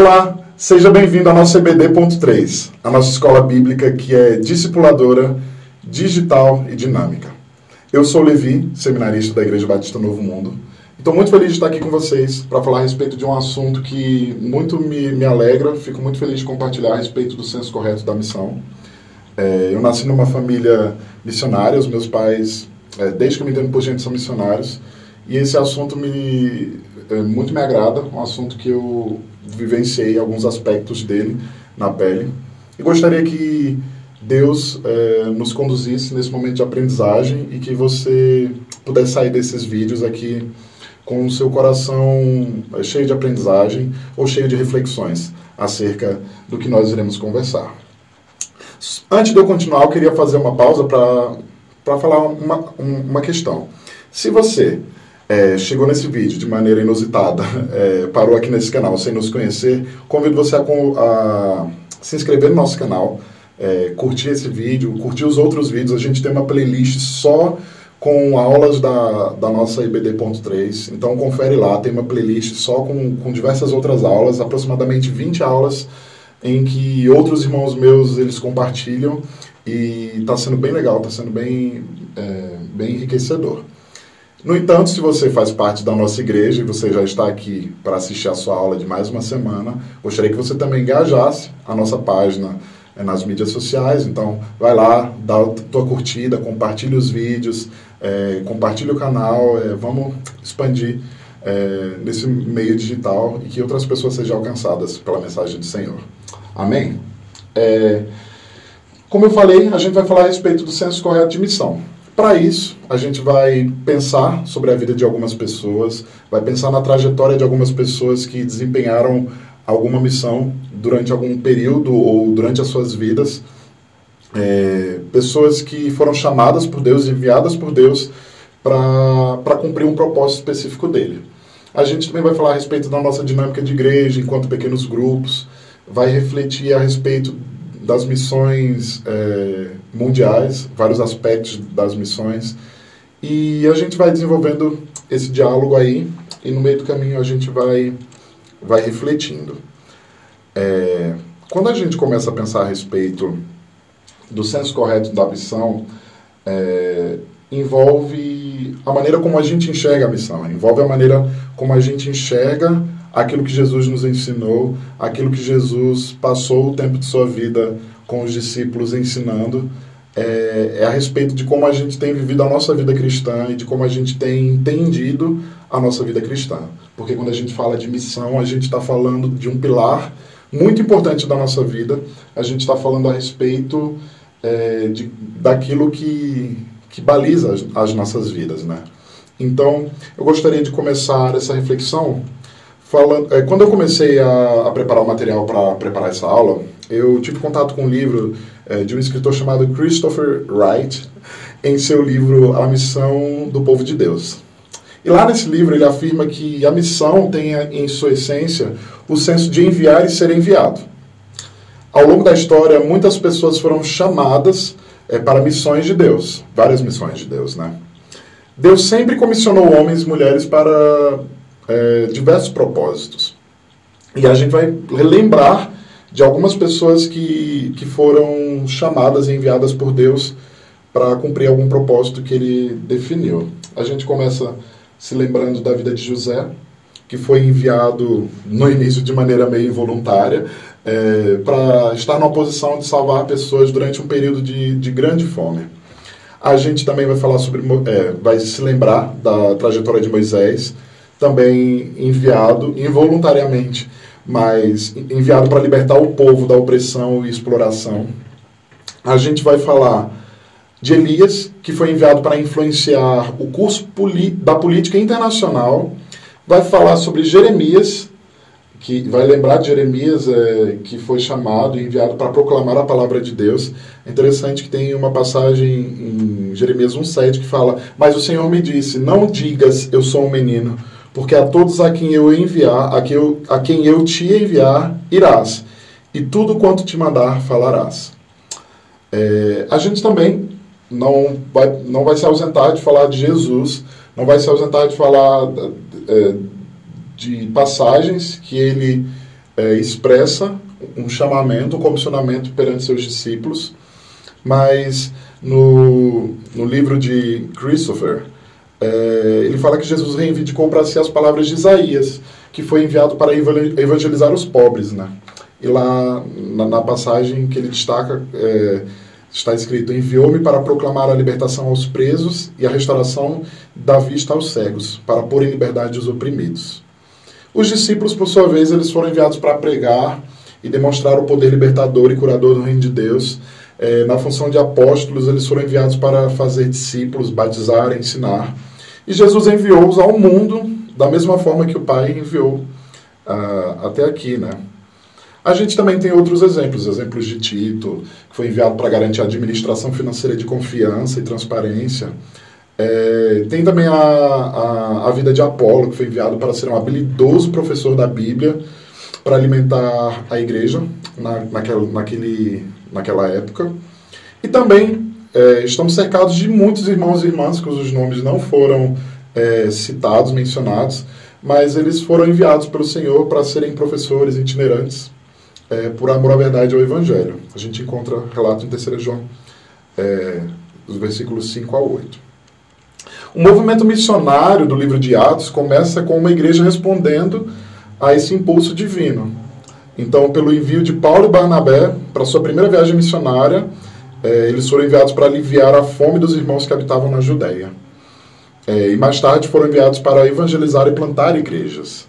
Olá, seja bem-vindo ao nosso EBD.3, a nossa escola bíblica que é discipuladora, digital e dinâmica. Eu sou Levi, seminarista da Igreja Batista Novo Mundo. Estou muito feliz de estar aqui com vocês para falar a respeito de um assunto que muito me alegra. Fico muito feliz de compartilhar a respeito do senso correto da missão. Eu nasci numa família missionária, os meus pais, desde que eu me entendo por gente, são missionários. E esse assunto muito me agrada, um assunto que eu vivenciei alguns aspectos dele na pele. E gostaria que Deus nos conduzisse nesse momento de aprendizagem e que você pudesse sair desses vídeos aqui com o seu coração cheio de aprendizagem ou cheio de reflexões acerca do que nós iremos conversar. Antes de eu continuar, eu queria fazer uma pausa para falar uma questão. Se você chegou nesse vídeo de maneira inusitada, parou aqui nesse canal sem nos conhecer, convido você a se inscrever no nosso canal, curtir esse vídeo, curtir os outros vídeos. A gente tem uma playlist só com aulas da nossa IBD.3, então confere lá, tem uma playlist só com diversas outras aulas, aproximadamente 20 aulas, em que outros irmãos meus, eles compartilham, e está sendo bem legal, está sendo bem enriquecedor. No entanto, se você faz parte da nossa igreja e você já está aqui para assistir a sua aula de mais uma semana, gostaria que você também engajasse a nossa página nas mídias sociais. Então, vai lá, dá a tua curtida, compartilha os vídeos, compartilha o canal, vamos expandir nesse meio digital e que outras pessoas sejam alcançadas pela mensagem do Senhor. Amém? Como eu falei, a gente vai falar a respeito do senso correto de missão. Para isso, a gente vai pensar sobre a vida de algumas pessoas, vai pensar na trajetória de algumas pessoas que desempenharam alguma missão durante algum período ou durante as suas vidas, pessoas que foram chamadas por Deus, enviadas por Deus para cumprir um propósito específico dele. A gente também vai falar a respeito da nossa dinâmica de igreja enquanto pequenos grupos, vai refletir a respeito das missões mundiais, vários aspectos das missões, e a gente vai desenvolvendo esse diálogo aí, e no meio do caminho a gente vai refletindo. Quando a gente começa a pensar a respeito do senso correto da missão, envolve a maneira como a gente enxerga a missão, envolve a maneira como a gente enxerga aquilo que Jesus nos ensinou, aquilo que Jesus passou o tempo de sua vida com os discípulos ensinando, a respeito de como a gente tem vivido a nossa vida cristã e de como a gente tem entendido a nossa vida cristã. Porque quando a gente fala de missão, a gente está falando de um pilar muito importante da nossa vida, a gente está falando a respeito daquilo que baliza as nossas vidas, né? Então, eu gostaria de começar essa reflexão quando eu comecei a preparar o material para preparar essa aula, eu tive contato com um livro de um escritor chamado Christopher Wright, em seu livro A Missão do Povo de Deus. E lá nesse livro ele afirma que a missão tem em sua essência o senso de enviar e ser enviado. Ao longo da história, muitas pessoas foram chamadas para missões de Deus, várias missões de Deus, né? Deus sempre comissionou homens e mulheres para diversos propósitos. E a gente vai lembrar de algumas pessoas que foram chamadas e enviadas por Deus para cumprir algum propósito que ele definiu. A gente começa se lembrando da vida de José, que foi enviado no início de maneira meio involuntária, para estar numa posição de salvar pessoas durante um período de grande fome. A gente também vai falar vai se lembrar da trajetória de Moisés, também enviado involuntariamente, mas enviado para libertar o povo da opressão e exploração. A gente vai falar de Elias, que foi enviado para influenciar o curso da política internacional. Vai falar sobre Jeremias, que vai lembrar de Jeremias, que foi chamado e enviado para proclamar a palavra de Deus. É interessante que tem uma passagem em Jeremias 1,7 que fala: mas o Senhor me disse, não digas eu sou um menino, porque a todos a quem eu enviar, a quem eu te enviar, irás, e tudo quanto te mandar falarás. A gente também não vai se ausentar de falar de Jesus, não vai se ausentar de falar de passagens que ele expressa um chamamento, um comissionamento perante seus discípulos, mas no livro de Christopher, ele fala que Jesus reivindicou para si as palavras de Isaías, que foi enviado para evangelizar os pobres, né? E lá, na passagem que ele destaca, está escrito: enviou-me para proclamar a libertação aos presos e a restauração da vista aos cegos, para pôr em liberdade os oprimidos. Os discípulos, por sua vez, eles foram enviados para pregar e demonstrar o poder libertador e curador do reino de Deus. Na função de apóstolos, eles foram enviados para fazer discípulos, batizar, ensinar. E Jesus enviou-os ao mundo da mesma forma que o Pai enviou até aqui, né? A gente também tem outros exemplos de Tito, que foi enviado para garantir a administração financeira de confiança e transparência. Tem também a vida de Apolo, que foi enviado para ser um habilidoso professor da Bíblia, para alimentar a igreja naquela época. E também estamos cercados de muitos irmãos e irmãs, cujos nomes não foram citados, mencionados, mas eles foram enviados pelo Senhor para serem professores itinerantes, por amor à verdade e ao Evangelho. A gente encontra relato em 3 João, dos versículos 5 a 8. O movimento missionário do livro de Atos começa com uma igreja respondendo a esse impulso divino. Então, pelo envio de Paulo e Barnabé para sua primeira viagem missionária, eles foram enviados para aliviar a fome dos irmãos que habitavam na Judéia. E mais tarde foram enviados para evangelizar e plantar igrejas.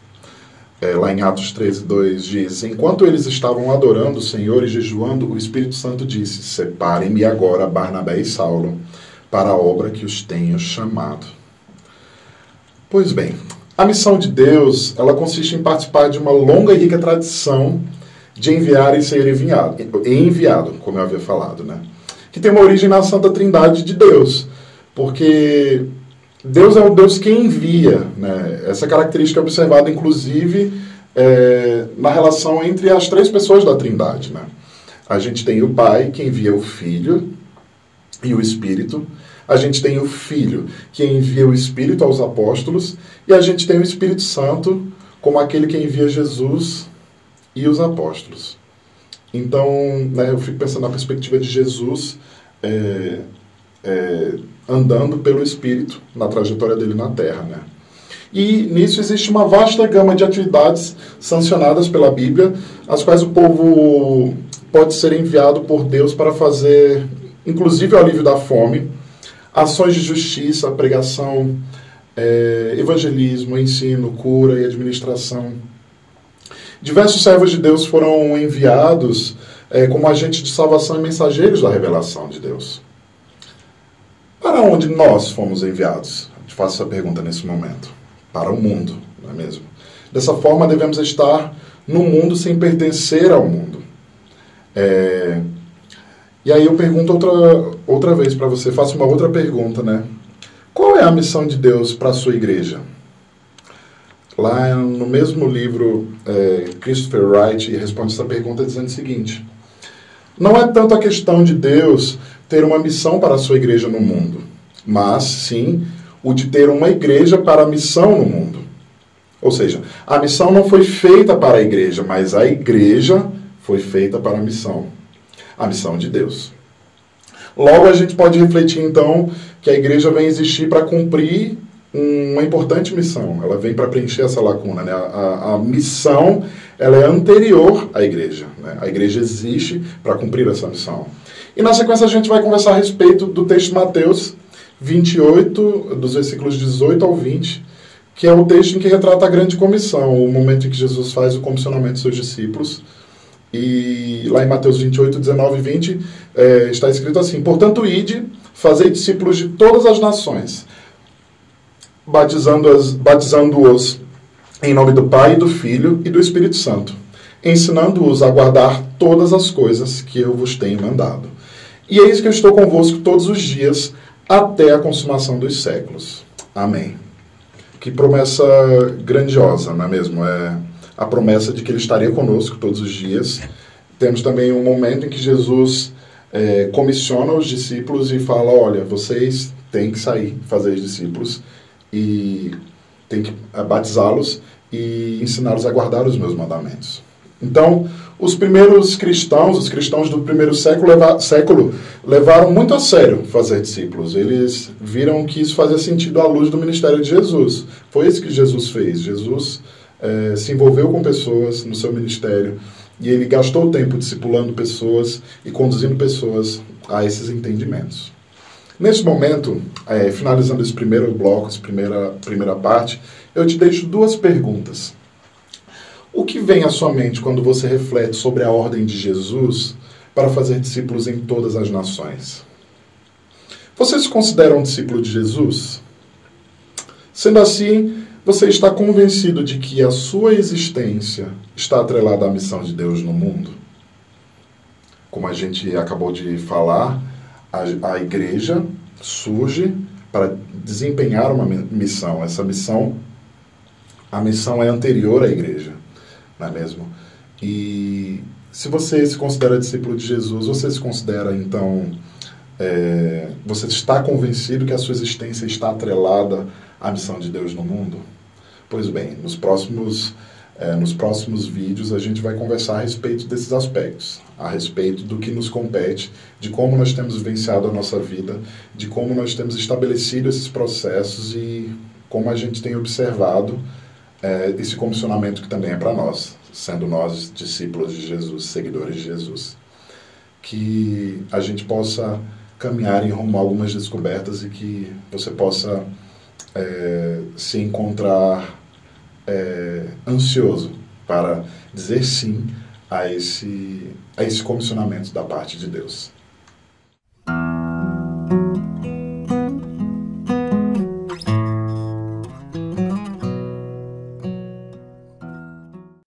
Lá em Atos 13:2 diz: enquanto eles estavam adorando o Senhor e jejuando, o Espírito Santo disse: separem-me agora Barnabé e Saulo para a obra que os tenho chamado. Pois bem, a missão de Deus, ela consiste em participar de uma longa e rica tradição de enviar e ser enviado, como eu havia falado, né? Que tem uma origem na Santa Trindade de Deus, porque Deus é o Deus que envia, né? Essa característica é observada, inclusive, na relação entre as 3 pessoas da Trindade, né? A gente tem o Pai, que envia o Filho e o Espírito. A gente tem o Filho, que envia o Espírito aos apóstolos. E a gente tem o Espírito Santo, como aquele que envia Jesus e os apóstolos. Então, né, eu fico pensando na perspectiva de Jesus andando pelo Espírito na trajetória dele na Terra, né? E nisso existe uma vasta gama de atividades sancionadas pela Bíblia, as quais o povo pode ser enviado por Deus para fazer, inclusive, o alívio da fome, ações de justiça, pregação, evangelismo, ensino, cura e administração. Diversos servos de Deus foram enviados como agentes de salvação e mensageiros da revelação de Deus. Para onde nós fomos enviados? Eu te faço essa pergunta nesse momento. Para o mundo, não é mesmo? Dessa forma, devemos estar no mundo sem pertencer ao mundo. E aí eu pergunto outra vez para você, faço uma outra pergunta, né? Qual é a missão de Deus para a sua igreja? Lá no mesmo livro, Christopher Wright responde essa pergunta dizendo o seguinte: não é tanto a questão de Deus ter uma missão para a sua igreja no mundo, mas sim o de ter uma igreja para a missão no mundo. Ou seja, a missão não foi feita para a igreja, mas a igreja foi feita para a missão de Deus. Logo, a gente pode refletir, então, que a igreja vem existir para cumprir uma importante missão. Ela vem para preencher essa lacuna, né? A missão, ela é anterior à igreja, né? A igreja existe para cumprir essa missão. E na sequência a gente vai conversar a respeito do texto de Mateus 28, dos versículos 18 ao 20, que é o texto em que retrata a grande comissão, o momento em que Jesus faz o comissionamento dos seus discípulos. E lá em Mateus 28, 19 e 20, está escrito assim: portanto, ide, fazei discípulos de todas as nações, batizando-os em nome do Pai, do Filho e do Espírito Santo, ensinando-os a guardar todas as coisas que eu vos tenho mandado. E eis que eu estou convosco todos os dias, até a consumação dos séculos. Amém. Que promessa grandiosa, não é mesmo? É a promessa de que Ele estaria conosco todos os dias. Temos também um momento em que Jesus comissiona os discípulos e fala: olha, vocês têm que sair, fazer os discípulos, e têm que batizá-los e ensiná-los a guardar os meus mandamentos. Então, os primeiros cristãos, os cristãos do primeiro século, levaram muito a sério fazer discípulos. Eles viram que isso fazia sentido à luz do ministério de Jesus. Foi isso que Jesus fez. Jesus se envolveu com pessoas no seu ministério e ele gastou tempo discipulando pessoas e conduzindo pessoas a esses entendimentos. Nesse momento, finalizando esse primeiro bloco, essa primeira parte, eu te deixo duas perguntas. O que vem à sua mente quando você reflete sobre a ordem de Jesus para fazer discípulos em todas as nações? Você se considera um discípulo de Jesus? Sendo assim, você está convencido de que a sua existência está atrelada à missão de Deus no mundo? Como a gente acabou de falar, a igreja surge para desempenhar uma missão. A missão é anterior à igreja. Não é mesmo? E se você se considera discípulo de Jesus, você se considera, então, você está convencido que a sua existência está atrelada à missão de Deus no mundo? Pois bem, nos próximos vídeos a gente vai conversar a respeito desses aspectos, a respeito do que nos compete, de como nós temos vivenciado a nossa vida, de como nós temos estabelecido esses processos e como a gente tem observado esse comissionamento que também é para nós, sendo nós discípulos de Jesus, seguidores de Jesus. Que a gente possa caminhar em rumo a algumas descobertas e que você possa se encontrar ansioso para dizer sim a esse comissionamento da parte de Deus.